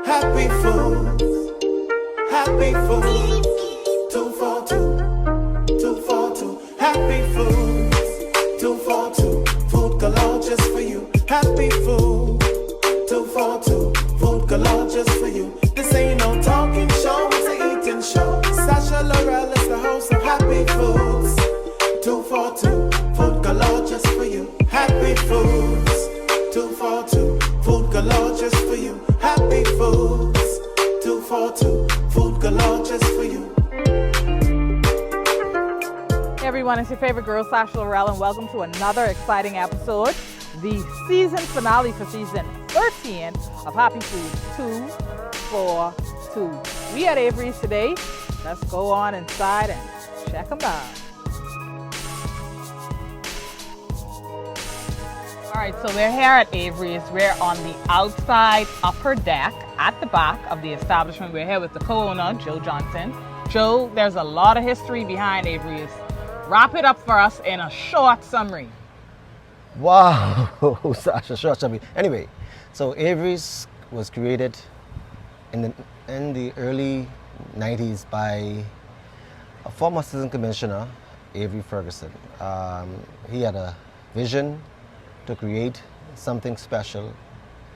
Happy Foods. Happy Foods. 242. 242. Happy Foods. 242. Food galore just for you. Happy Food. 242. Food galore just for you. This ain't no talking show, it's an eating show. Sasha Laurel is the host of Happy Foods. 242. Food galore just for you. Happy Foods. 242. Food galore just for you. Happy Foods. 242. Food galore just for you. Hey everyone, it's your favorite girl, Sasha Laurel, and welcome to another exciting episode, the season finale for season 13 of Happy Foods 242. We at Avery's today. Let's go on inside and check them out. All right, so we're here at Avery's. We're on the outside upper deck at the back of the establishment. We're here with the co-owner, Joe Johnson. Joe, there's a lot of history behind Avery's. Wrap it up for us in a short summary. Wow, such a short summary. Anyway, so Avery's was created in the early 90s by a former assistant commissioner, Avery Ferguson. He had a vision to create something special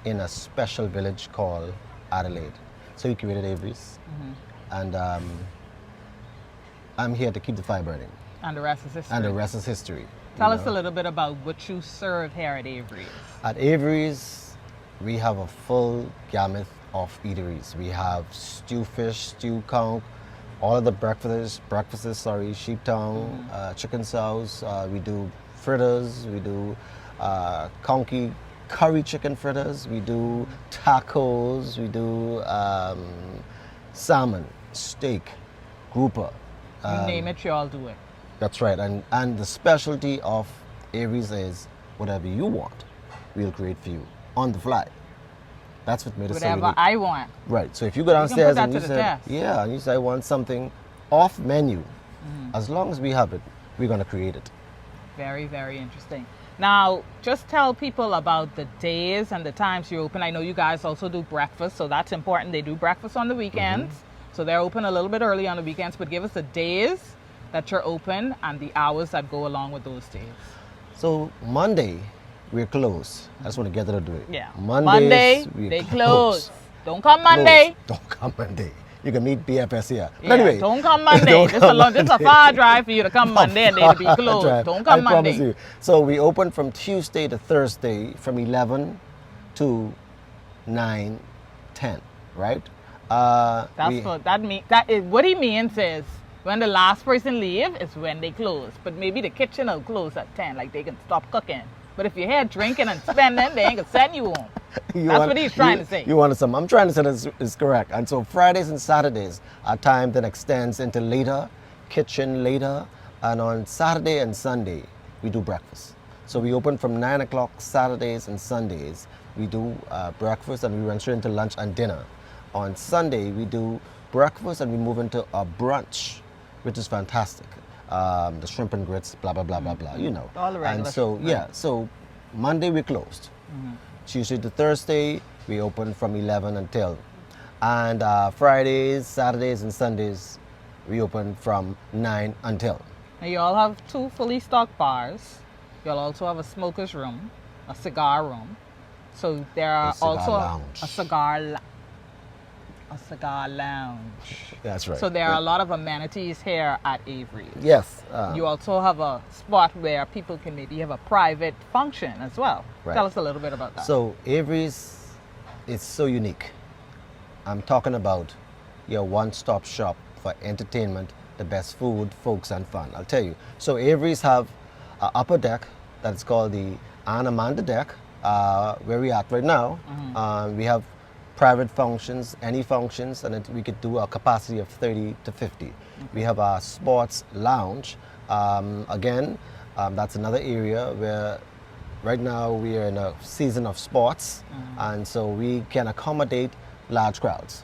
in a special village called Adelaide. So he created Avery's, and I'm here to keep the fire burning. And the rest is history. And the rest is history. Tell us a little bit about what you serve here at Avery's. At Avery's, we have a full gamut of eateries. We have stew fish, stew conch, all of the breakfasts, sheep tongue, chicken sauce. We do fritters, we do conky curry chicken fritters, we do tacos, we do salmon, steak, grouper. You name it, you all do it. That's right, and the specialty of Avery's is whatever you want, we'll create for you on the fly. That's what made it so unique. Whatever I want. Right, so if you go downstairs and you say, yeah, and you say I want something off menu, as long as we have it, we're going to create it. Very, very interesting. Now, just tell people about the days and the times you open. I know you guys also do breakfast, so that's important. They do breakfast on the weekends, so they're open a little bit early on the weekends, but give us the days that you're open and the hours that go along with those days. So Monday, we're closed. I just want to get to do it. Yeah. Monday, they close. Don't come Monday. Don't come Monday. You can meet BFS here. But Yeah, anyway, don't come Monday. This is a far drive for you to come Monday and they'll be closed. Don't come I Monday. promise you. So we open from Tuesday to Thursday from 11 to 9, 10, right? What he means is when the last person leave is when they close. But maybe the kitchen will close at 10, like they can stop cooking. But if you're here drinking and spending, they ain't gonna send you home. That's what he's trying to say. You want some? I'm trying to say this is correct. And so Fridays and Saturdays are time that extends into later, kitchen later, and on Saturday and Sunday we do breakfast. So we open from 9 o'clock Saturdays and Sundays. We do breakfast and we run straight into lunch and dinner. On Sunday we do breakfast and we move into a brunch, which is fantastic. The shrimp and grits, blah, blah, blah, blah, blah, you know. All the regular. And so, so Monday we're closed. Tuesday to Thursday, we open from 11 until. And Fridays, Saturdays, and Sundays, we open from 9 until. Now you all have 2 fully stocked bars. You'll also have a smoker's room, a cigar room. So there are a cigar lounge. That's right. So there are a lot of amenities here at Avery's. Yes. You also have a spot where people can maybe have a private function as well. Right. Tell us a little bit about that. So Avery's is so unique. I'm talking about your one-stop shop for entertainment, the best food, folks, and fun. I'll tell you. So Avery's have an upper deck that's called the Ann Amanda deck, where we're at right now. We have private functions, any functions, and we could do a capacity of 30 to 50. We have our sports lounge. That's another area where right now we are in a season of sports, and so we can accommodate large crowds.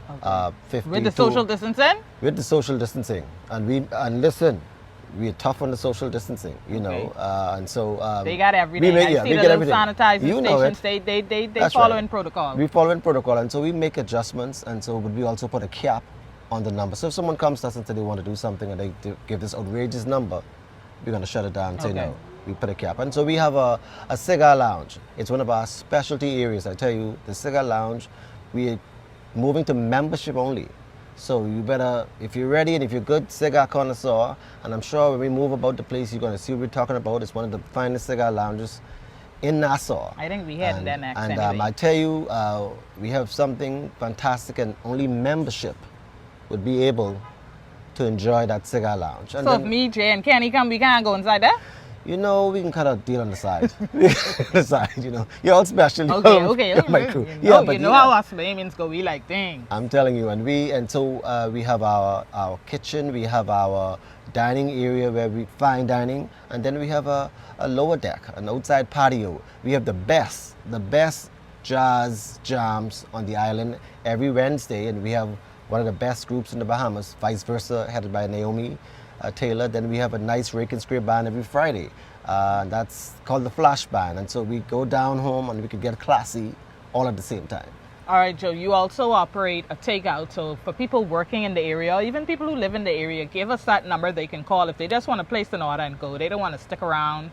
50 with the social distancing? With the social distancing. And listen, we're tough on the social distancing, you know, and so they got everything. we I see we the get little everything. sanitizing You know stations. it. They That's following right. protocol. We follow in protocol, and so we make adjustments, and so we also put a cap on the number. So if someone comes to us and say they want to do something and they give this outrageous number, we're going to shut it down and say no. We put a cap. And so we have a cigar lounge. It's one of our specialty areas. I tell you, the cigar lounge, we're moving to membership only. So you better, if you're ready and if you're a good cigar connoisseur, and I'm sure when we move about the place, you're going to see what we're talking about. It's one of the finest cigar lounges in Nassau. I think we heading there next And anyway. I tell you, we have something fantastic, and only membership would be able to enjoy that cigar lounge. And So then, if me, Jay, and Kenny come, we can't go inside there? you know, we can kind of deal on the side. The side, you know. You're all special. Okay. My crew. You know how us Bahamians go, we like, dang. I'm telling you, and so we have our kitchen, we have our dining area where we fine dining, and then we have a lower deck, an outside patio. We have the best jazz jams on the island every Wednesday, and we have one of the best groups in the Bahamas, vice versa, headed by Naomi Taylor. Then we have a nice rake and scrape band every Friday. That's called the Flash Band, and so we go down home and we can get classy all at the same time. All right, Joe, you also operate a takeout. So for people working in the area, or even people who live in the area, give us that number they can call if they just want to place an order and go. They don't want to stick around.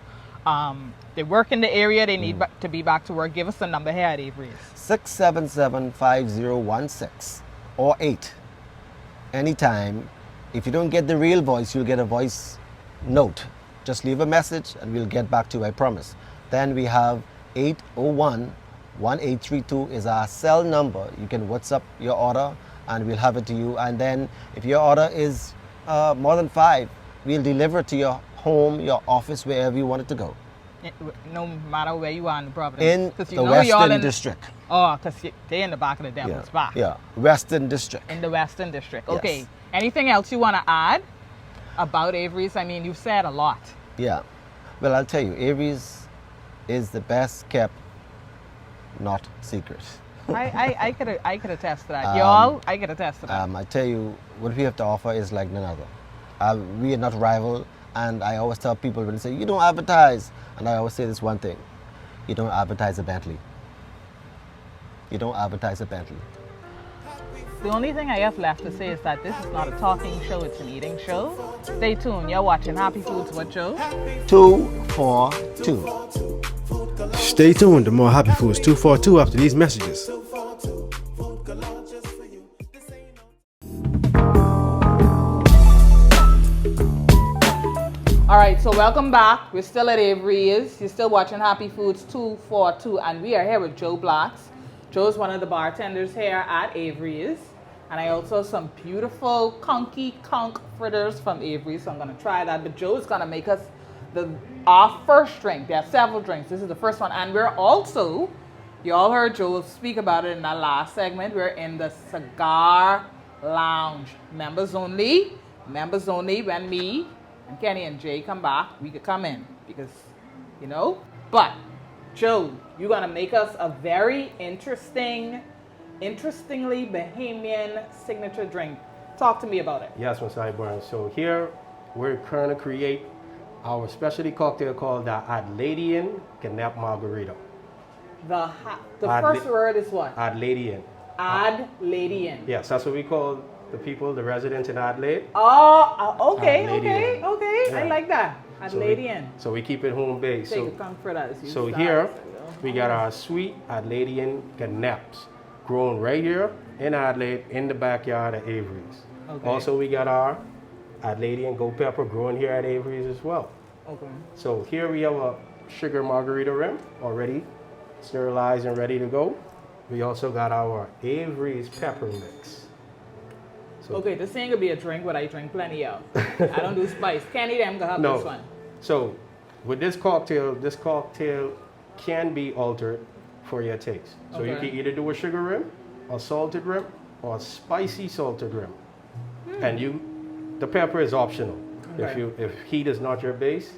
They work in the area, they need to be back to work. Give us the number here at Avery's. 677-5016 or 8. Anytime. If you don't get the real voice, you'll get a voice note. Just leave a message and we'll get back to you, I promise. Then we have 801-1832 is our cell number. You can WhatsApp your order and we'll have it to you. And then if your order is more than 5, we'll deliver it to your home, your office, wherever you want it to go. No matter where you are in the province. In 'Cause the you know Western District. Oh, because they're in the back of the devil's back. Yeah, Western District. In the Western District. Yes. Okay. Anything else you want to add about Avery's? I mean, you've said a lot. Yeah. Well, I'll tell you, Avery's is the best kept, not secret. I could attest to that. Y'all, I could attest to that. I tell you, what we have to offer is like none other. We are not rival, and I always tell people when they say, you don't advertise, and I always say this one thing, you don't advertise a Bentley. You don't advertise a Bentley. The only thing I have left to say is that this is not a talking show, it's an eating show. Stay tuned. You're watching Happy Foods with Joe. 242. Stay tuned to more Happy Foods 242 after these messages. All right, so welcome back. We're still at Avery's. You're still watching Happy Foods 242, and we are here with Joe Blacks. Joe's one of the bartenders here at Avery's. And I also have some beautiful conky conch fritters from Avery's, so I'm going to try that. But Joe's going to make us our first drink. There are several drinks. This is the first one. And we're also, you all heard Joe speak about it in that last segment, we're in the cigar lounge. Members only. Members only. When me and Kenny and Jay come back, we could come in because, you know. But, Joe, you're going to make us a very interestingly Bahamian signature drink. Talk to me about it. Yes, Ms. Iburn. So here we're going to create our specialty cocktail called the Adladian Canap Margarita. The first word is what? Adladian. Adladian. Yes, that's what we call the people, the residents in Adelaide. Oh, okay. Yeah. I like that. Adladian. So we keep it home based. Take a conch fritters. So here we got our sweet Adladian Canaps grown right here in Adelaide in the backyard at Avery's. Okay. Also we got our Adladian gold pepper growing here at Avery's as well. Okay. So here we have a sugar margarita rim already sterilized and ready to go. We also got our Avery's pepper mix. So Okay, this ain't gonna be a drink, but I drink plenty of. I don't do spice. Candy them gonna have No. this one. So with this cocktail can be altered for your taste. So you Okay. can either do a sugar rim, a salted rim, or a spicy salted rim. And the pepper is optional. Okay. If heat is not your base,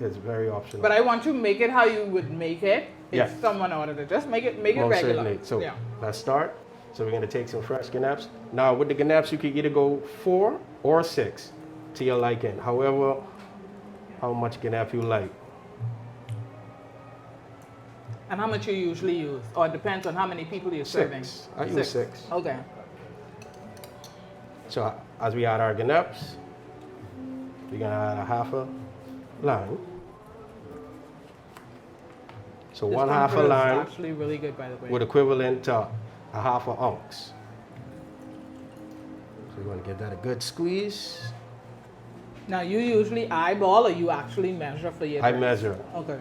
it's very optional. But I want you to make it how you would make it if Yes. someone ordered it. Just make it Most regular. certainly. So yeah. let's start. So we're gonna take some fresh ganaps. Now with the ganaps, you can either go 4 or 6 to your liking. However, how much Ganap you like. And how much you usually use? Or it depends on how many people you're serving? I use 6. Okay. So as we add our Ganaps, we're gonna add a half a lime. So This one half a comfort is lime actually really good, by the way. would equivalent to a half an ounce. So we're gonna give that a good squeeze. Now, you usually eyeball or you actually measure for your I drinks? measure. Okay.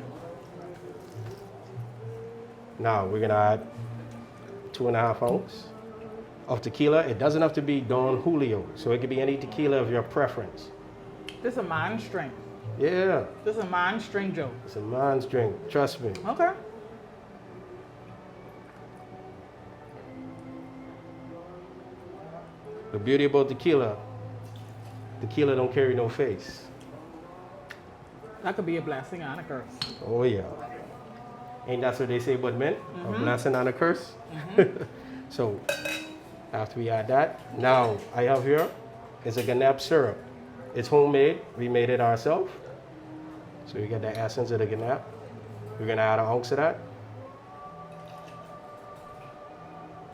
Now we're gonna add 2.5 ounces of tequila. It doesn't have to be Don Julio, so it could be any tequila of your preference. This is a man string. Yeah, This is a man string, Joe. it's a man's drink, trust me. Okay. The beauty about tequila don't carry no face. That could be a blessing and a curse. Oh yeah. Ain't that what they say about men? A blessing and a curse? So after we add that, now I have here is a Ganap syrup. It's homemade. We made it ourselves. So you get the essence of the Ganap. We're gonna add an ounce of that.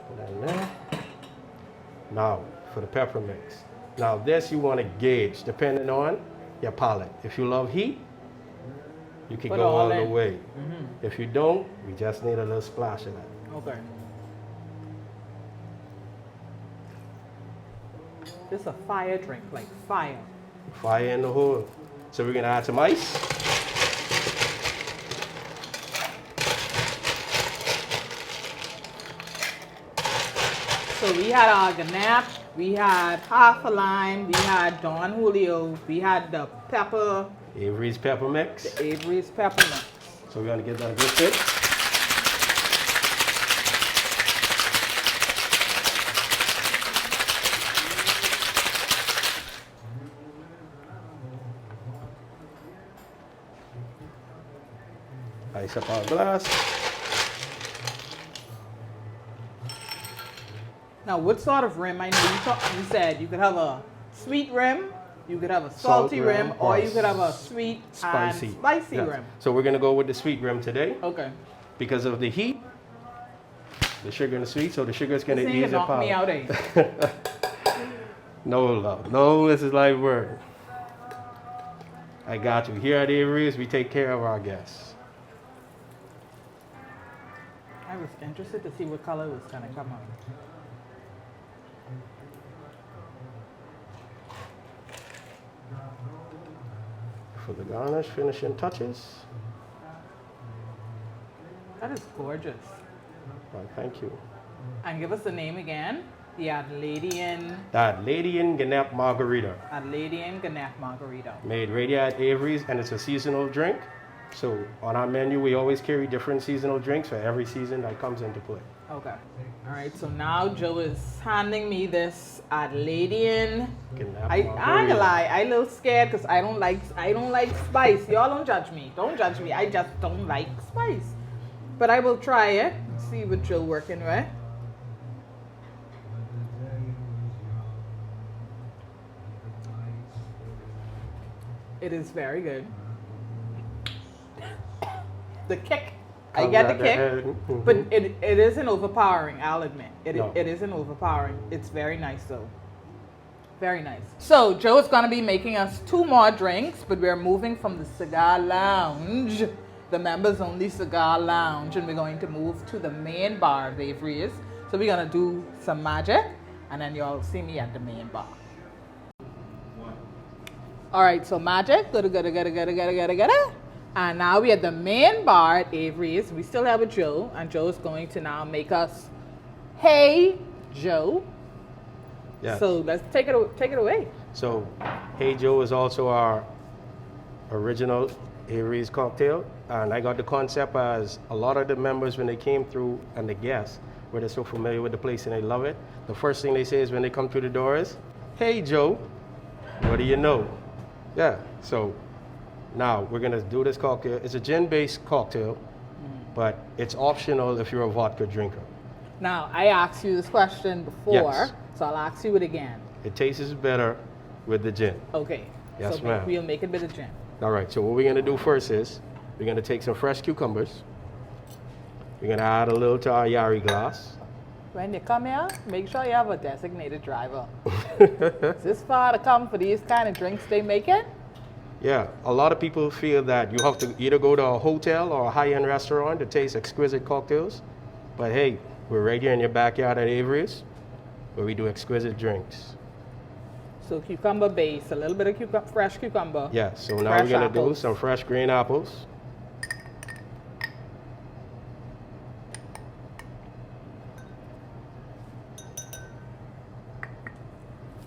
Put that in there. Now for the pepper mix. Now this you want to gauge depending on your palate. If you love heat, you can Put go all all the in. way. If you don't, we just need a little splash of that. Okay. This is a fire drink, like fire. Fire in the hole. So we're gonna add some ice. So we had our Ganap, we had half a lime, we had Don Julio, we had the pepper, Avery's pepper mix. Avery's peppermint. So we're gonna give that a good fit. Ice up our glass. Now, what sort of rim? I know you said you could have a sweet rim, you could have a salty rim, or you could have a sweet Spicy. and spicy Yes. rim. So we're gonna go with the sweet rim today Okay. because of the heat, the sugar and the sweet. So the sugar is gonna This ain't ease the knock me power. out, eh? No love, no, this is live work. I got you. Here at Avery's, we take care of our guests. I was interested to see what color was gonna come out. For the garnish, finishing touches. That is gorgeous. Well, thank you. And give us the name again. The Adladian That Lady in Ganap Margarita, Ganap Margarita. made right here at Avery's, and it's a seasonal drink. So on our menu, we always carry different seasonal drinks for every season that comes into play. Okay. All right. So now Joe is handing me this Adladian. Ganap I ain't gonna lie. I a little scared because I don't like spice. Y'all don't judge me. Don't judge me. I just don't like spice. But I will try it. See what Joe working with. It is very good. The kick, I get the kick, but it isn't overpowering, I'll admit. No. It isn't overpowering. It's very nice though. Very nice. So Joe is going to be making us 2 more drinks, but we're moving from the cigar lounge, the members only cigar lounge, and we're going to move to the main bar of Avery's. So we're going to do some magic, and then you'll see me at the main bar. All right, so magic, gotta. And now we're at the main bar at Avery's. We still have a Joe, and Joe is going to now make us Hey Joe. Yeah. So let's take it away. So, Hey Joe is also our original Avery's cocktail, and I got the concept as a lot of the members when they came through and the guests, where they're so familiar with the place and they love it, the first thing they say is when they come through the door is, Hey Joe, what do you know? Yeah, so now we're gonna do this cocktail. It's a gin-based cocktail, but it's optional if you're a vodka drinker. Now, I asked you this question before, Yes. so I'll ask you it again. It tastes better with the gin. Okay. Yes, so ma'am. we'll make it with a gin. All right, so what we're gonna do first is, we're gonna take some fresh cucumbers. We're gonna add a little to our Yari glass. When you come here, make sure you have a designated driver. Is this far to come for these kind of drinks they make it? Yeah, a lot of people feel that you have to either go to a hotel or a high-end restaurant to taste exquisite cocktails. But hey, we're right here in your backyard at Avery's, where we do exquisite drinks. So cucumber base, a little bit of fresh cucumber. Yeah, so now Fresh we're gonna apples. do some fresh green apples.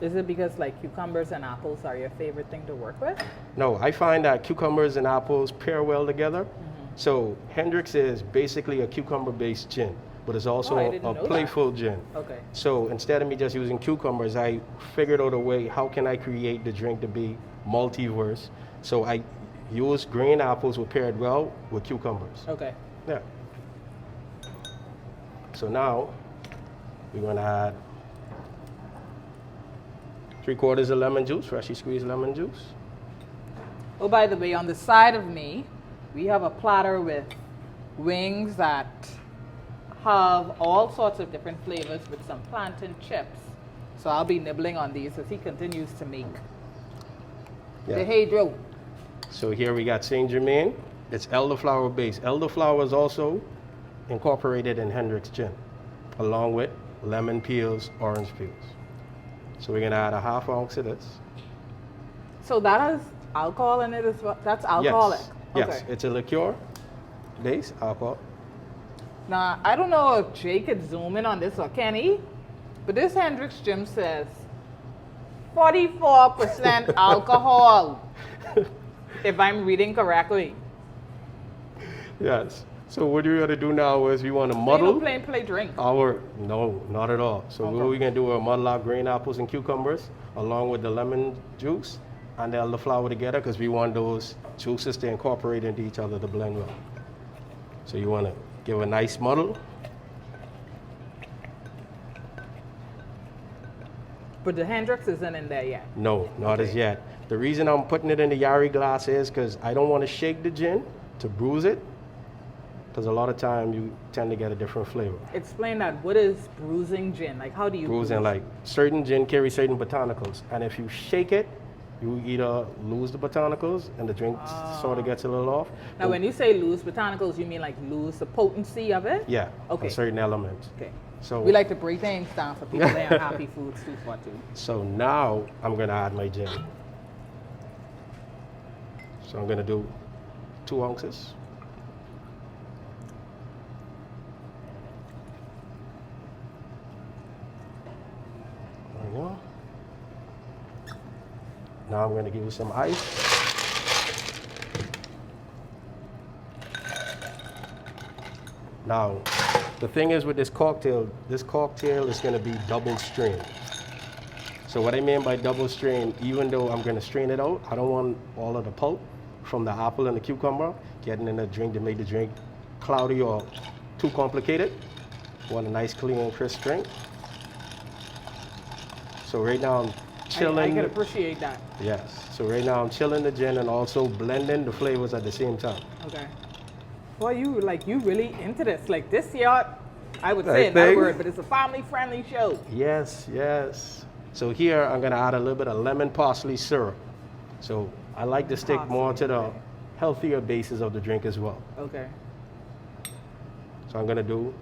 Is it because like cucumbers and apples are your favorite thing to work with? No, I find that cucumbers and apples pair well together. Mm-hmm. So Hendrix is basically a cucumber-based gin, but it's also Oh, I a didn't know that. playful gin. Okay. So instead of me just using cucumbers, I figured out a way, how can I create the drink to be multiverse? So I used green apples were paired well with cucumbers. Okay. Yeah. So now we're gonna add 3/4 of lemon juice, freshly squeezed lemon juice. Oh, by the way, on the side of me, we have a platter with wings that have all sorts of different flavors with some plantain chips. So I'll be nibbling on these as he continues to make. Yeah. Hey, Joe. So here we got Saint Germain. It's elderflower based. Elderflower is also incorporated in Hendrix gin, along with lemon peels, orange peels. So we're gonna add a 1/2 ounce of this. So that has alcohol in it as well? That's alcoholic? Yes, Okay. yes, it's a liqueur base alcohol. Now, I don't know if Jay could zoom in on this or can he? But this Hendrix Gym says 44% alcohol, if I'm reading correctly. Yes. So what we're gonna do now is we want to So you muddle don't plain play drink. no, not at all. So what we're gonna do is muddle our green apples and cucumbers along with the lemon juice and the elderflower together because we want those juices to incorporate into each other to blend well. So you want to give a nice muddle. But the Hendrix isn't in there yet. No, not as yet. The reason I'm putting it in the Yari glass is because I don't want to shake the gin to bruise it, because a lot of time you tend to get a different flavor. Explain that. What is bruising gin? Like, how do you Bruising, bruise? like certain gin carry certain botanicals, and if you shake it, you either lose the botanicals and the drink sort of gets a little off. Now, when you say lose botanicals, you mean like lose the potency of it? Yeah, Okay. a certain element. Okay. So We like to break things down for people there on Happy Foods 242. So now I'm gonna add my gin. So I'm gonna do 2 ounces. There we go. Now I'm gonna give you some ice. Now, the thing is with this cocktail is gonna be double strain. So what I mean by double strain, even though I'm gonna strain it out, I don't want all of the pulp from the apple and the cucumber getting in the drink to make the drink cloudy or too complicated. I want a nice, clean, crisp drink. So right now I'm chilling. I can appreciate that. Yes. So right now I'm chilling the gin and also blending the flavors at the same time. Okay. Boy, you really into this. Like this year, I would I say another think- word, but it's a family-friendly show. Yes, yes. So here I'm gonna add a little bit of lemon parsley syrup. So I like to stick more to the okay. healthier bases of the drink as well. Okay. So I'm gonna do,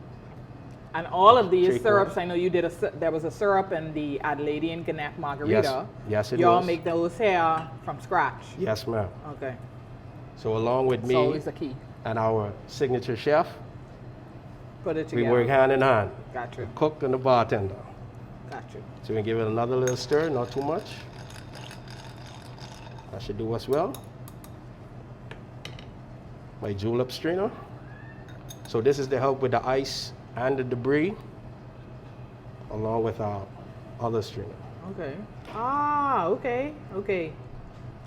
And all of these Three syrups, quarters. I know you did there was a syrup in the Adelaidean Gannett Margarita. Yes, it Y'all was. make those here from scratch. yes ma'am. Okay. So along with It's me always a key. and our signature chef, Put it we together. work hand in hand, Got you. cook and the bartender. Got you. So we can give it another little stir, not too much. That should do us well. My julep strainer. So this is to help with the ice and the debris, along with our other strainer. Okay. Ah, okay. Okay.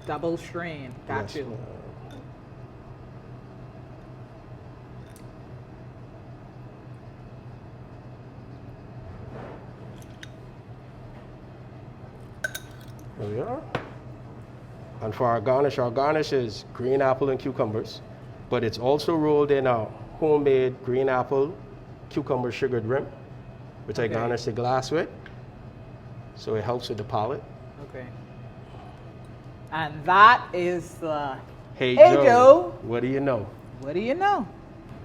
Double strain. Got Yes, you. ma'am. There we are. And for our garnish is green apple and cucumbers, but it's also rolled in a homemade green apple cucumber sugared rim, which I garnish the glass with. So it helps with the palate. Okay. And that is the Hey, Hey Joe, Joe. what do you know? What do you know?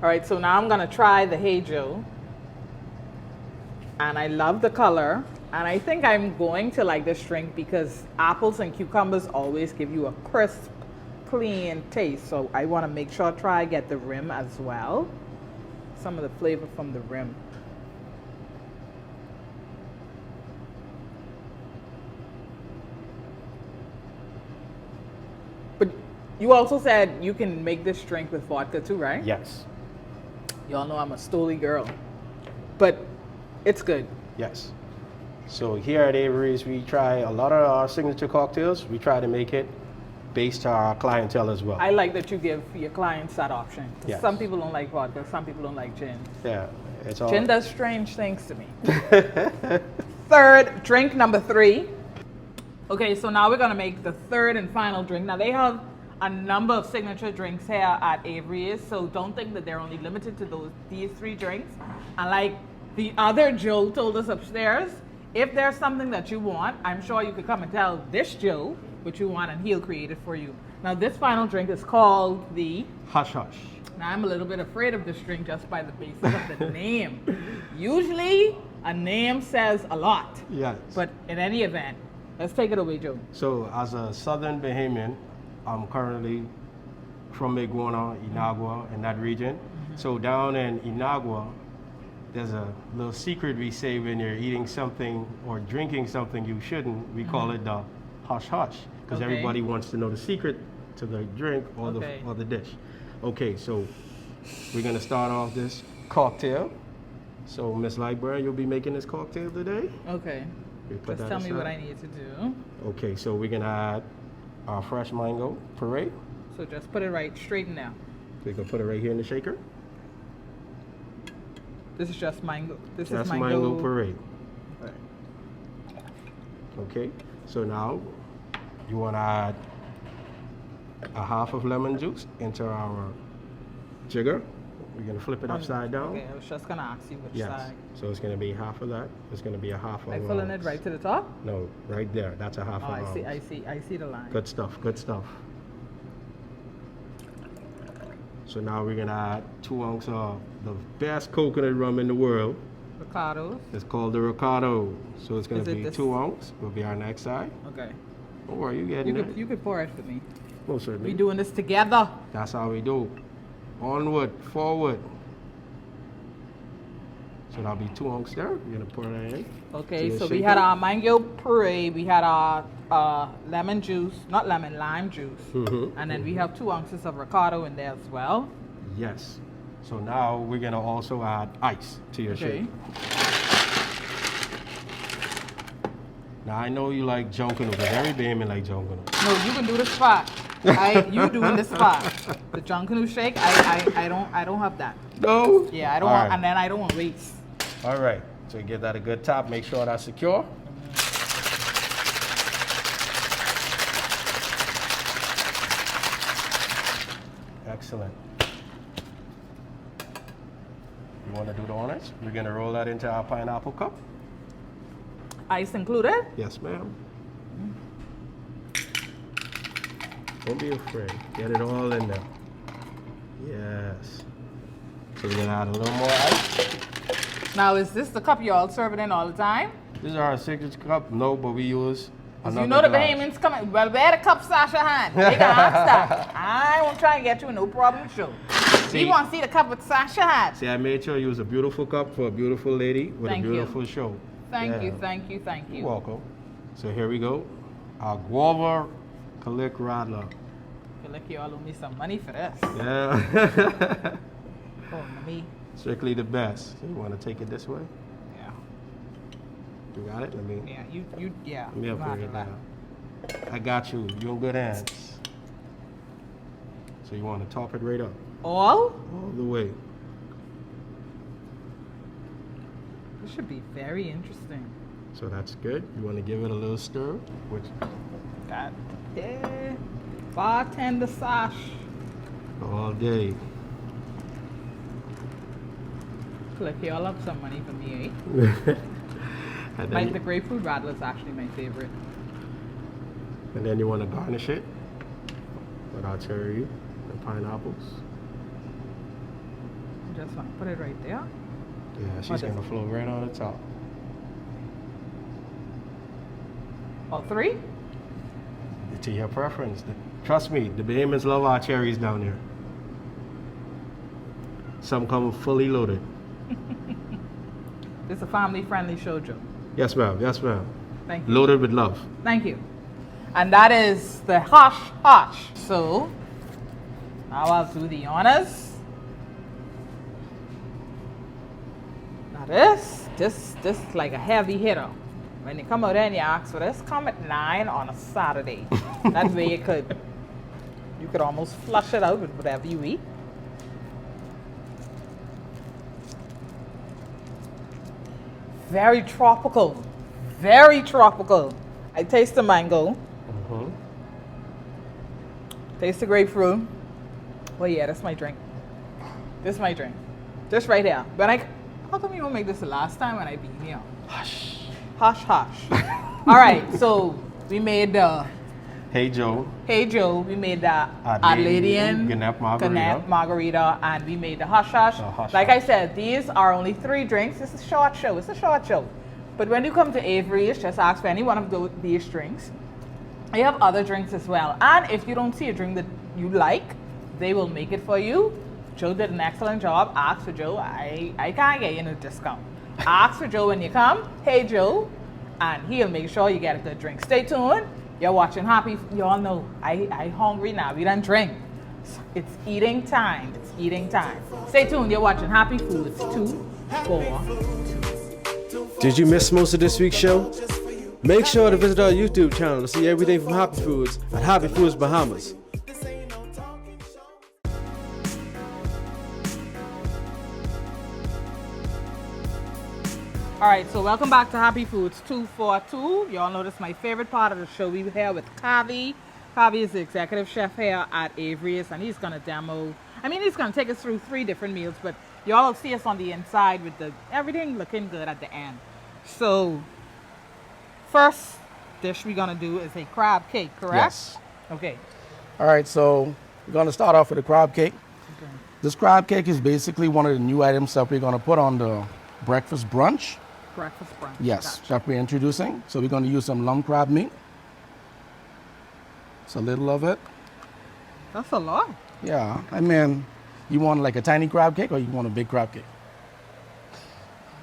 All right, so now I'm gonna try the Hey Joe. And I love the color. And I think I'm going to like this drink because apples and cucumbers always give you a crisp, clean taste. So I wanna make sure I get the rim as well. Some of the flavor from the rim. But you also said you can make this drink with vodka too, right? Yes, Y'all know I'm a Stoli girl. But it's good. yes. So here at Avery's, we try a lot of our signature cocktails. We try to make it based to our clientele as well. I like that you give your clients that option. 'Cause Yes. some people don't like vodka, some people don't like gin. Yeah, it's all. Gin does strange things to me. Third, drink number 3. Okay, so now we're gonna make the third and final drink. Now they have a number of signature drinks here at Avery's, so don't think that they're only limited to these 3 drinks. And like the other Joe told us upstairs, if there's something that you want, I'm sure you could come and tell this Joe what you want and he'll create it for you. Now this final drink is called the Hush Hush. Now I'm a little bit afraid of this drink just by the basis of the name. Usually a name says a lot. Yes. But in any event, let's take it away, Joe. So as a Southern Bahamian, I'm currently from Iguana, Inagua, in that region. So down in Inagua, there's a little secret we say when you're eating something or drinking something you shouldn't. We call it the hush hush, because Okay. everybody wants to know the secret to the drink or Okay. the dish. Okay, so we're gonna start off this cocktail. So Miss Lightburn, you'll be making this cocktail today. Okay. We put Just that tell me what aside. I need to do. Okay, so we're gonna add our fresh mango puree. So just put it right straight in there. We're gonna put it right here in the shaker. This is just mango. This That's is mango puree. Right. Okay, so now you want to add a half of lemon juice into our jigger. We're going to flip it upside down. Okay, I was just gonna ask you which Yes, side. so it's going to be half of that. It's going to be a half of I filling it right to the top? No, right there. That's a half Oh, of I see the line. Good stuff, good stuff. So now we're going to add 2 ounces of the best coconut rum in the world. Ricardo's. It's called the Ricardo. So it's going Is to it be this- 2 ounces. Will be our next side. Okay. Don't worry, you getting it. You could pour it for me. Most certainly. We doing this together. That's how we do. Onward, forward. So that'll be 2 ounces there. We're gonna pour that in. Okay, So so you'll we shake had it. our mango puree, we had our lemon juice, not lemon, lime juice. Mhm, And then we have 2 ounces of Ricardo in there as well. Yes. So now we're gonna also add ice to your Okay. shake. Now I know you like Junkanoo, because every Bahamian like Junkanoo. No, you can do the spot. You doing the spot. The Junkanoo shake, I don't have that. No? Yeah, I don't All want, right. and then I don't want waste. All right. So give that a good tap. Make sure that's secure. Excellent. You want to do the honors? We're going to roll that into our pineapple cup. Ice included? Yes, ma'am. Don't be afraid. Get it all in there. Yes. So we're going to add a little more ice. Now, is this the cup you all serve it in all the time? This is our signature cup. No, but we use 'Cause another you know the glass. Bahamians coming. Well, where the cup Sasha hand? They can ask that. I won't try and get you no problem show. See- We want to see the cup with Sasha hand. See, I made sure you use a beautiful cup for a beautiful lady with Thank a you. beautiful show. Thank you, Yeah. thank you, thank you. You're welcome. So here we go. Our guava Calic Radler. Feel like you all owe me some money for this. Yeah. Oh, me. Strictly the best. So you want to take it this way? Yeah. You got it? Let me Yeah. let me you know how upgrade to it lie. now. I got you. You're in good hands. So you want to top it right up. All? All the way. This should be very interesting. So that's good. You want to give it a little stir, which God. Yeah. Bartender sash. All day. Look, y'all have some money for me, and, then Like you, the grapefruit radler is actually my favorite. and then you want to garnish it with our cherry and pineapples. Just want to put it right there. Yeah, she's What going to is- flow right on the top. All three? To your preference. Trust me, the Bahamians love our cherries down here. Some come fully loaded. This is a family-friendly show, Joe. Yes, ma'am. Yes, ma'am. Thank you. Loaded with love. Thank you. And that is the hash hash. So now I'll do the honors. Now this is like a heavy hitter. When you come out there and you ask for this, come at 9 on a Saturday. That way you could almost flush it out with whatever you eat. Very tropical. Very tropical. I taste the mango. Mhm. Taste the grapefruit. Well, yeah, that's my drink. This is my drink. This right here. How come you don't make this the last time when I been here? Hush. Hush, hush. All right, so we made the Hey, Joe. Hey Joe. We made the Adladian Adladian Gannett Margarita. Gannett Margarita, and we made the hush hush. The Hush Like Hush. I said, these are only 3 drinks. This is a short show. It's a short show. But when you come to Avery's, just ask for any one of these drinks. They have other drinks as well. And if you don't see a drink that you like, they will make it for you. Joe did an excellent job. Ask for Joe. I can't get you no discount. Ask for Joe when you come. Hey Joe. And he'll make sure you get a good drink. Stay tuned. You're watching Happy. Y'all know I hungry now. We done drink. It's eating time. It's eating time. Stay tuned. You're watching Happy Foods 242. Did you miss most of this week's show? Make sure to visit our YouTube channel to see everything from Happy Foods at Happy Foods Bahamas. This ain't no talking show. All right, so welcome back to Happy Foods 242. Y'all know this is my favorite part of the show. We were here with Kavi. Kavi is the executive chef here at Avery'S, and he's gonna he's gonna take us through 3 different meals, but y'all will see us on the inside with everything looking good at the end. So, first dish we're gonna do is a crab cake, correct? Yes. Okay. All right, so we're going to start off with a crab cake. Okay. This crab cake is basically one of the new items that we're going to put on the breakfast brunch. Breakfast brunch. Yes, Gotcha. that we're introducing. So we're going to use some lump crab meat. It's a little of it. That's a lot. Yeah, I mean, you want like a tiny crab cake or you want a big crab cake?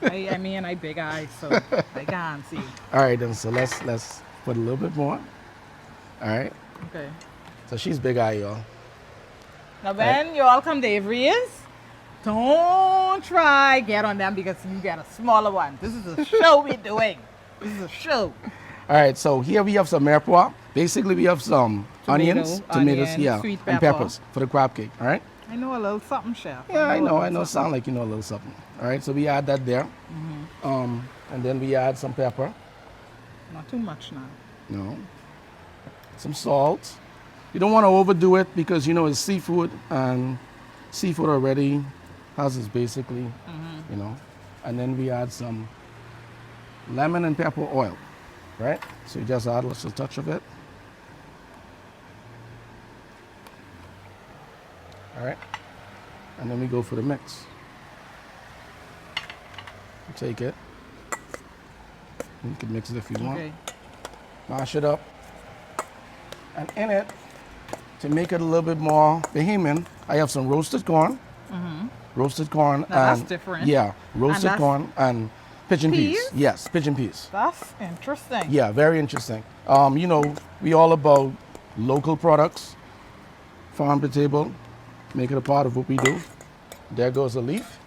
I big eyes, so I can't see. All right, then, so let's put a little bit more. All right, Okay. so she's big eye, y'all. Now, when you all come to Avery'S, don't try get on them because you get a smaller one. This is a show we're doing. This is a show. All right, so here we have some mirepoix. Basically, we have some onions, tomatoes, onion, yeah, sweet and pepper. peppers for the crab cake. All right. I know a little something, chef. Yeah, I a know. little something. Sound like you know a little something. All right, so we add that there, and then we add some pepper. Not too much now. No. Some salt. You don't want to overdo it because it's seafood, and seafood already has its basically, And then we add some lemon and pepper oil, right? So you just add a touch of it. All right, and then we go for the mix. You take it. You can mix it if you want. Okay. Mash it up. And in it, to make it a little bit more Bahamian, I have some roasted corn. Roasted corn. Now and that's different. Yeah, roasted that's corn and pigeon peas. peas? Yes, pigeon peas. That's interesting. Yeah, very interesting. We all about local products, farm to table, make it a part of what we do. There goes a leaf.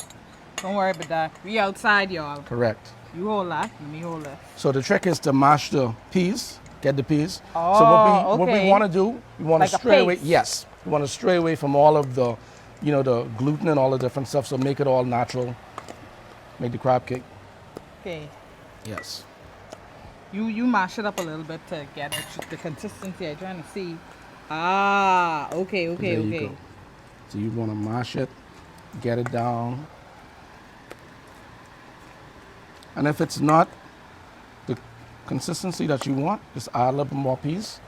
Don't worry about that. We outside, y'all. Correct. You hold that. Let me hold that. So the trick is to mash the peas, get the peas. Oh, so what we okay. want to do, we want Like to a stray away. paste. Yes, we want to stray away from all of the, the gluten and all the different stuff. So make it all natural. Make the crab cake. Okay. Yes. You mash it up a little bit to get the consistency. I'm trying to see. Ah, okay. There you go. So you want to mash it, get it down. And if it's not the consistency that you want, just add a little bit more peas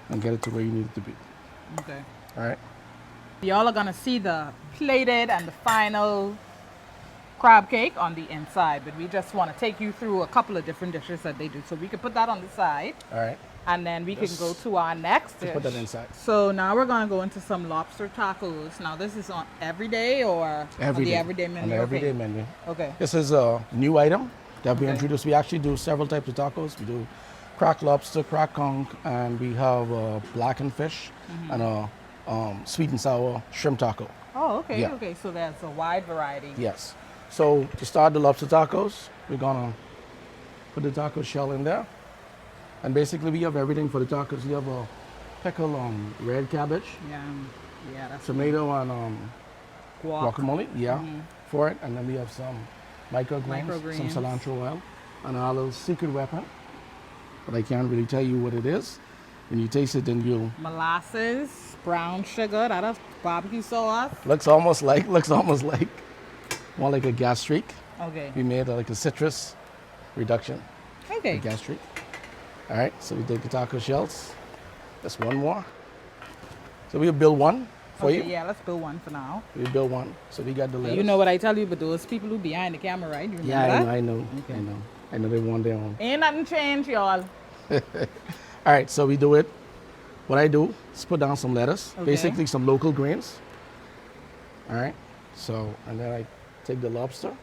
and get it to where you need it to be. Okay. All right? Y'all are gonna see the plated and the final crab cake on the inside, but we just want to take you through a couple of different dishes that they do. So we can put that on the side, All right. and then we can go to our next dish. Put that inside. So now we're gonna go into some lobster tacos. Now this is on every day or on the everyday menu? On the everyday menu. Okay. This is a new item that we Okay. introduced. We actually do several types of tacos. We do cracked lobster, cracked conch, and we have blackened fish and a sweet and sour shrimp taco. Oh, okay, Yeah. okay. So there's a wide variety. Yes. So to start the lobster tacos, we're gonna put the taco shell in there. And basically we have everything for the tacos. We have a pickle red cabbage, Yeah, that's tomato and guac. guacamole, for it. And then we have some microgreens, some Microgreens. cilantro oil, and our little secret weapon. But I can't really tell you what it is. When you taste it, then you'll. Molasses, brown sugar, that is barbecue sauce. Looks almost like more like a gastrique. Okay. We made like a citrus reduction. Okay. Gastrique. All right, so we take the taco shells. Just one more. So we'll build one for Okay, you. yeah, let's build one for now. We build one. So we got the lettuce. You know what I tell you, but those people who behind the camera, right? You remember Yeah, that? I know. Okay. I know they want their own. Ain't nothing changed, y'all. All right, so we do it. What I do is put down some lettuce, Okay. basically some local greens. All right, so, and then I take the lobster.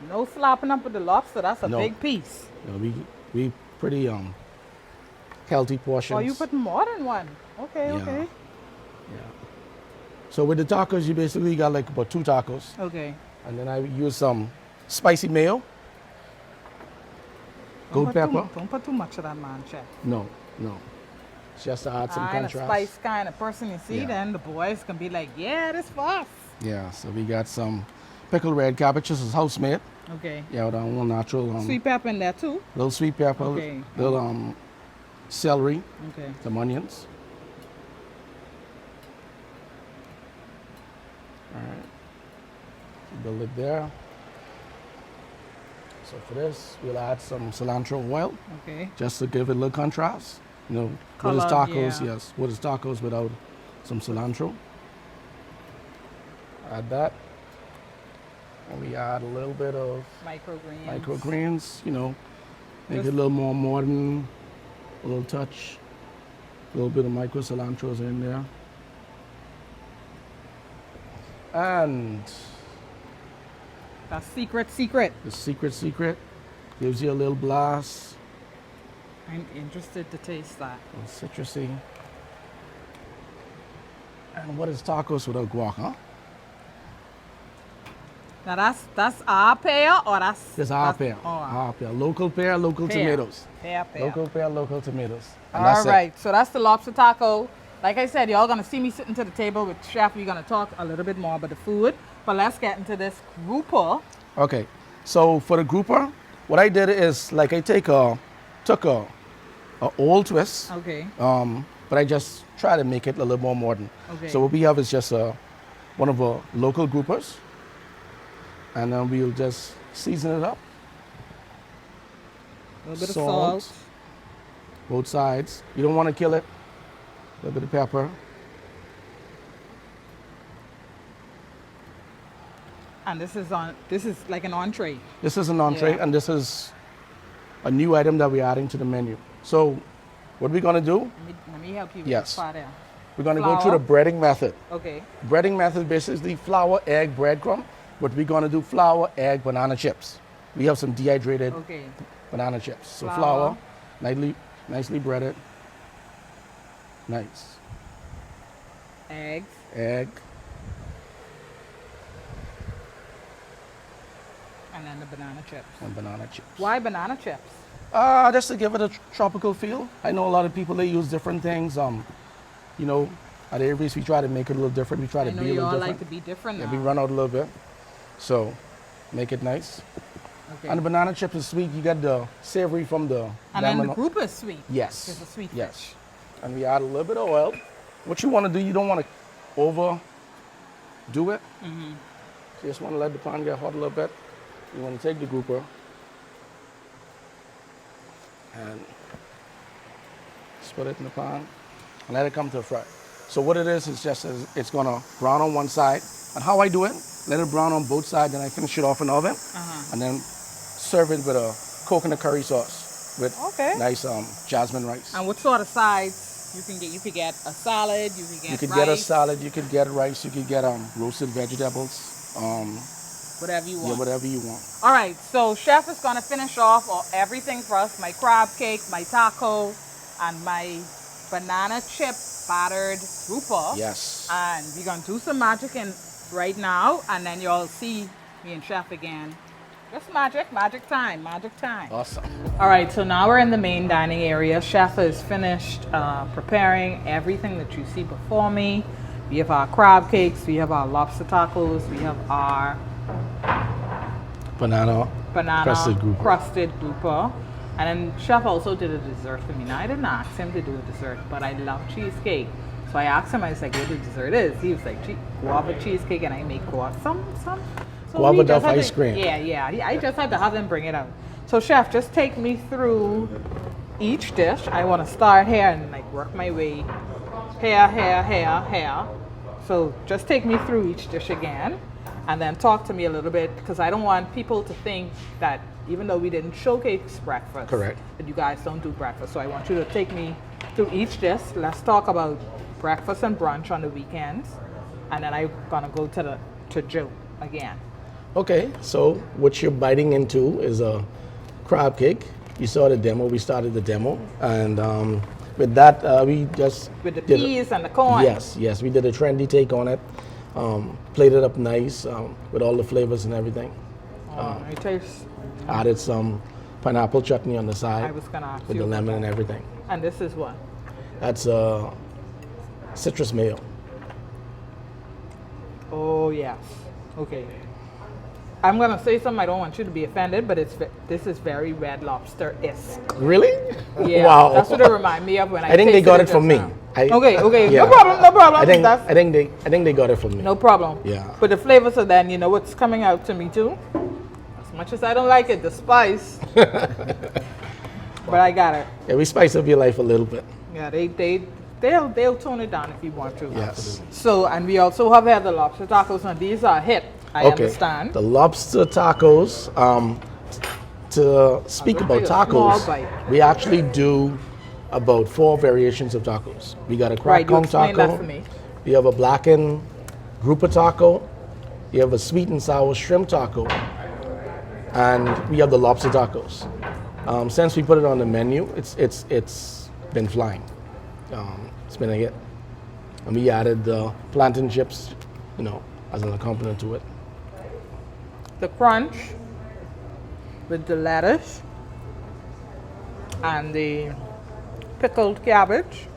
No slopping up with the lobster. That's a No. big piece. You know, we pretty healthy portions. Oh, you putting more than one. Okay, Yeah. okay. Yeah. So with the tacos, you basically got like about 2 tacos. Okay. And then I use some spicy mayo, goat pepper. Don't put too much of that, man, chef. No. It's just to add some I'm a contrast. spice kind of person, you see, Yeah. then the boys can be like, yeah, this for us. Yeah, so we got some pickled red cabbage. This is house made. Okay. Yeah, with our own natural Sweet pepper in there too. little sweet pepper, Okay. little celery, Okay. some onions. All right, build it there. So for this, we'll add some cilantro oil Okay. just to give it a little contrast. You know, what is Color, tacos? yeah. Yes, what is tacos without some cilantro? Add that, and we add a little bit of Microgreens. microgreens, you know, make it Just- a little more modern, a little touch, a little bit of micro cilantros in there. And That's secret. the secret gives you a little blast, I'm interested to taste that. a little citrusy. And what is tacos without guac, huh? Now that's our pear or that's Just our that's- pear, Oh, our pear, local pear, local pear. tomatoes. Pear. Local pear, local tomatoes. And All that's right, so that's the lobster taco. Like I said, y'all gonna see me sitting to the table with Chef. We're gonna talk a little bit more about the food, but let's get into this grouper. Okay, so for the grouper, what I did is like I took a old twist, Okay. but I just try to make it a little more modern. Okay. So what we have is just one of our local groupers, and then we'll just season it up, A little bit salt. of salt. both sides. You don't want to kill it. A little bit of pepper. And this is like an entree. This is an entree, Yeah. and this is a new item that we're adding to the menu. So what we're gonna do, Let me help you with Yes. this part there. we're gonna go through the breading method. Okay. Breading method basically flour, egg, breadcrumb, but we're gonna do flour, egg, banana chips. We have some dehydrated Okay. banana chips. So Flour. flour, nicely breaded. Nice. Eggs. Egg, And then the banana chips. and banana chips. Why banana chips? Just to give it a tropical feel. I know a lot of people, they use different things. You know, at Avery's, we try to make it a little different. We try I to know be a you little all different. like to be different Yeah, now. we run out a little bit. So make it nice. Okay. And the banana chip is sweet. You get the savory from the And then lemon. the grouper is sweet. Yes. It's a sweet Yes. fish. And we add a little bit of oil. What you want to do, you don't want to overdo it. Mm-hmm. You just want to let the pan get hot a little bit. You want to take the grouper and just put it in the pan and let it come to a fry. So what it is just it's going to brown on one side. And how I do it, let it brown on both sides, then I finish it off in the oven. And then serve it with a coconut curry sauce with nice jasmine rice. And what sort of sides you can get? You could get a salad, you could get You could rice, get a salad, you could get rice, you could get roasted vegetables. whatever you want. Yeah, whatever you want. All right, so Chef is going to finish off everything for us, my crab cake, my taco, and my banana chip battered grouper. Yes. And we're going to do some magic right now, and then you'll see me and Chef again. Just magic time. Awesome. All right, so now we're in the main dining area. Chef has finished preparing everything that you see before me. We have our crab cakes, we have our lobster tacos, we have our Banana crusted grouper. And then Chef also did a dessert for me. Now, I didn't ask him to do a dessert, but I love cheesecake. So I asked him, I was like, what the dessert is? He was like, guava cheesecake, and I make some. So guava duff ice cream. Yeah. I just had to have him bring it out. So Chef, just take me through each dish. I want to start here and like work my way here. So just take me through each dish again, and then talk to me a little bit, because I don't want people to think that even though we didn't showcase breakfast, correct, that you guys don't do breakfast. So I want you to take me through each dish. Let's talk about breakfast and brunch on the weekends, and then I'm gonna go to Joe again. Okay, so what you're biting into is a crab cake. You saw the demo. We started the demo, and with that, we just with the peas and the corn. Yes, we did a trendy take on it. Played it up nice with all the flavors and everything. It tastes. Added some pineapple chutney on the side. I was gonna ask with you the about lemon that. and everything. And this is what? That's citrus mayo. Oh yes. Okay. I'm gonna say something. I don't want you to be offended, but this is very Red Lobster-esque. Really? Yeah. Wow. That's what it reminds me of when I. I think they got it tasted from me. just now. Okay. Yeah. No problem. I think they got it from me. No problem. Yeah. But the flavors of that, you know what's coming out to me too? As much as I don't like it, the spice. But I got it. Yeah, we spice up your life a little bit. Yeah, they'll tone it down if you want to. Yes. So, and we also have had the lobster tacos, and these are a hit. I understand. The lobster tacos. To speak I'll about take a small tacos, bite. we actually do about 4 variations of tacos. We got a crack Right, you kong explain taco. that for me. We have a blackened grouper taco. We have a sweet and sour shrimp taco. And we have the lobster tacos. Since we put it on the menu, it's been flying. It's been a hit. And we added the plantain chips, as an accompaniment to it. The crunch with the lettuce and the pickled cabbage.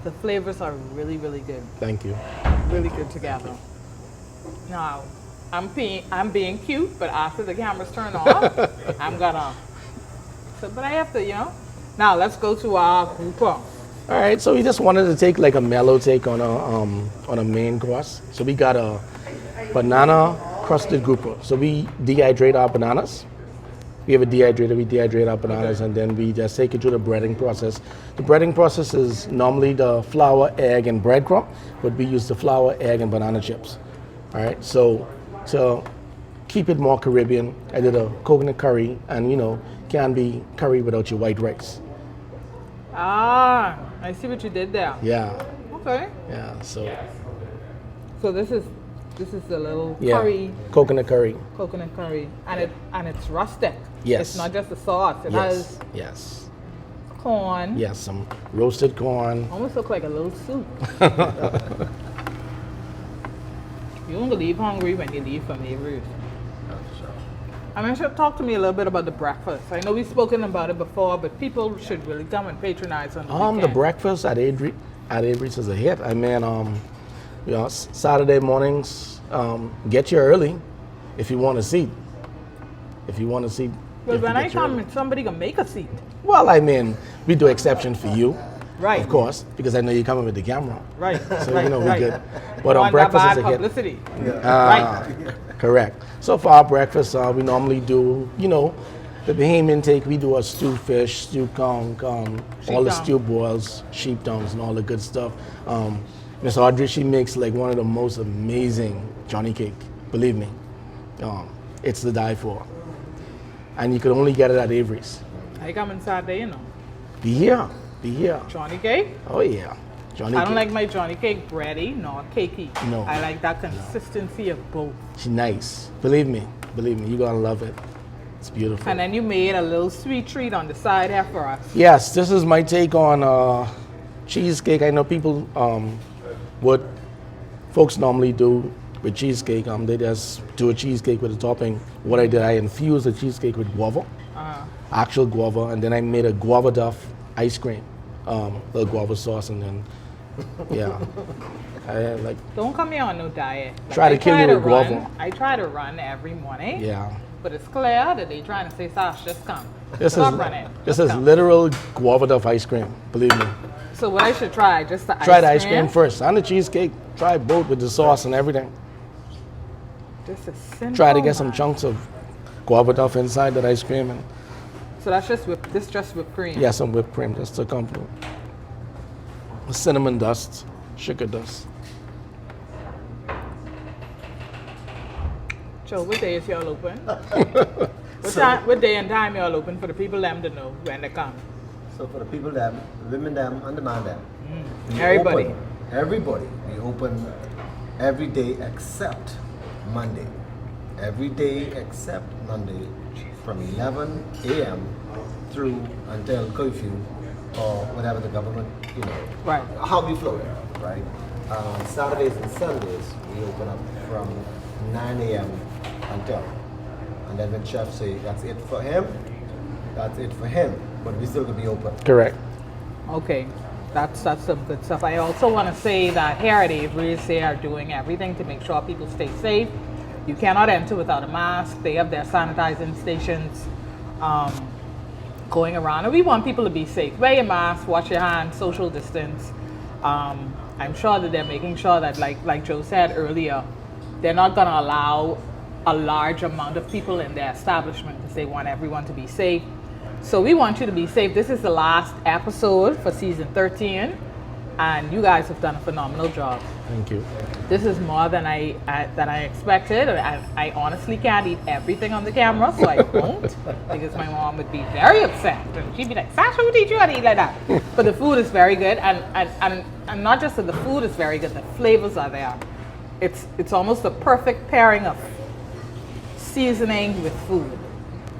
The flavors are really, really good. Thank you. Really good together. Now, I'm being cute, but after the cameras turn off, I'm gonna. But I have to, Now let's go to our grouper. All right, so we just wanted to take like a mellow take on a main course. So we got a banana crusted grouper. So we dehydrate our bananas. We have a dehydrator. We dehydrate our bananas, and then we just take it through the breading process. The breading process is normally the flour, egg, and breadcrumb, but we use the flour, egg, and banana chips. All right, so to keep it more Caribbean, I did a coconut curry, and can't be curry without your white rice. Ah, I see what you did there. Yeah. Okay. Yeah. So this is the little yeah, curry, coconut curry. coconut curry, and it's rustic. Yes. It's not just a sauce. It has Yes. corn. Yes. Some roasted corn. Almost look like a little soup. You don't leave hungry when you leave from Avery's. I mean, talk to me a little bit about the breakfast. I know we've spoken about it before, but people should really come and patronize on the weekend. The breakfast at Avery'S is a hit. I mean, Saturday mornings, get you early. if you want a seat. If you want a seat. Well, you have when to I get your- come, somebody can make a seat. Well, I mean, we do exception for you. Right. Of course, because I know you're coming with the camera. Right. So, right, you know, we're right. good. But on Want that breakfast bad is a hit. publicity. Ah, correct. So for our breakfast, we normally do, you know, the Bahamian intake. We do a stewed fish, stewed conch, all the tongue. stew boils, sheep tongues, and all the good stuff. Miss Audrey, she makes like one of the most amazing Johnny cake. Believe me, it's to die for. And you can only get it at Avery's. I come inside there, you know. Be here, be here. Johnny cake. Oh yeah, Johnny I cake. don't like my Johnny cake bready nor cakey. No. I like that consistency of both. She's nice. Believe me, you're gonna love it. It's beautiful. And then you made a little sweet treat on the side here for us. Yes, this is my take on cheesecake. I know people, what folks normally do with cheesecake, they just do a cheesecake with a topping. What I did, I infused the cheesecake with guava, actual guava, and then I made a guava duff ice cream, the guava sauce, and then, yeah. I like, Don't come here on no diet. Try to I kill try you to with run- guava. I try to run every morning. yeah. But it's clear that they trying to say, Sash, just come. This Stop is, running. this Just is come. literal guava duff ice cream, believe me. So what I should try, just the Try the ice cream first, and the cheesecake. Try both with the sauce and everything. Just a simple Try to get some man. chunks of guava duff inside that ice cream, and So that's just whipped cream. yeah, some whipped cream just to accompany. Cinnamon dust, sugar dust. So what day is y'all open? What day and time y'all open for the people them to know when they come? So for the people them, women them, and the man them. we Everybody. open- everybody. We open every day except Monday. Every day except Monday from 11 a.m. through until curfew or whatever the government, you know, Right. how we flow it, right? Saturdays and Sundays we open up from 9 a.m. until. And then when chef say that's it for him, that's it for him. But we still can be open. Correct. Okay, that's some good stuff. I also want to say that here at Avery's, they are doing everything to make sure people stay safe. You cannot enter without a mask. They have their sanitizing stations going around, and we want people to be safe. Wear your mask, wash your hands, social distance. I'm sure that they're making sure that, like Joe said earlier, they're not going to allow a large amount of people in their establishment because they want everyone to be safe. So we want you to be safe. This is the last episode for season 13, and you guys have done a phenomenal job. Thank you. This is more than I expected. I honestly can't eat everything on the camera, so I won't, because my mom would be very upset, and she'd be like, "Sasha, who teach you how to eat like that?" But the food is very good, and not just that the food is very good, the flavors are there. It's almost a perfect pairing of seasoning with food.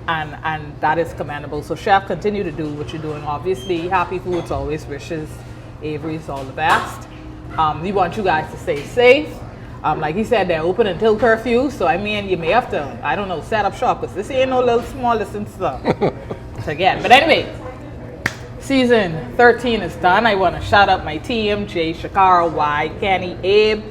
And that is commendable. So chef, continue to do what you're doing. Obviously, Happy Foods always wishes Avery's all the best. We want you guys to stay safe. Like he said, they're open until curfew. So I mean, you may have to, I don't know, set up shop, because this ain't no little small listen stuff to get. But anyway, season 13 is done. I want to shout out my team, Jay, Shakara, Y, Kenny, Abe.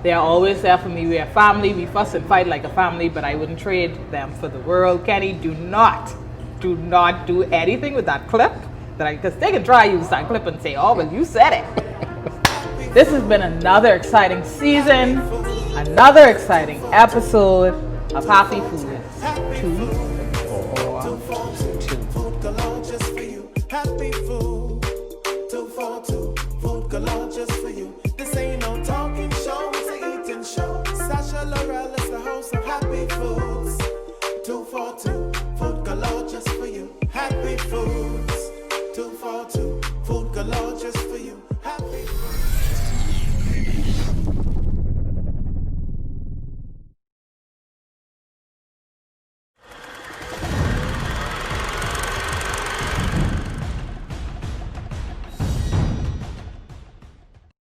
They're always there for me. We're a family. We fuss and fight like a family, but I wouldn't trade them for the world. Kenny, do not do anything with that clip, because they can try use that clip and say, "Oh, well, you said it." This has been another exciting season, another exciting episode of Happy Foods 242. Food galore just for you. Happy food. 242. Food galore just for you. This ain't no talking show, it's an eating show. Sasha Laurel is the host of Happy Foods. 242. Food galore just for you. Happy Foods. 242. Food galore just for you. Happy Foods.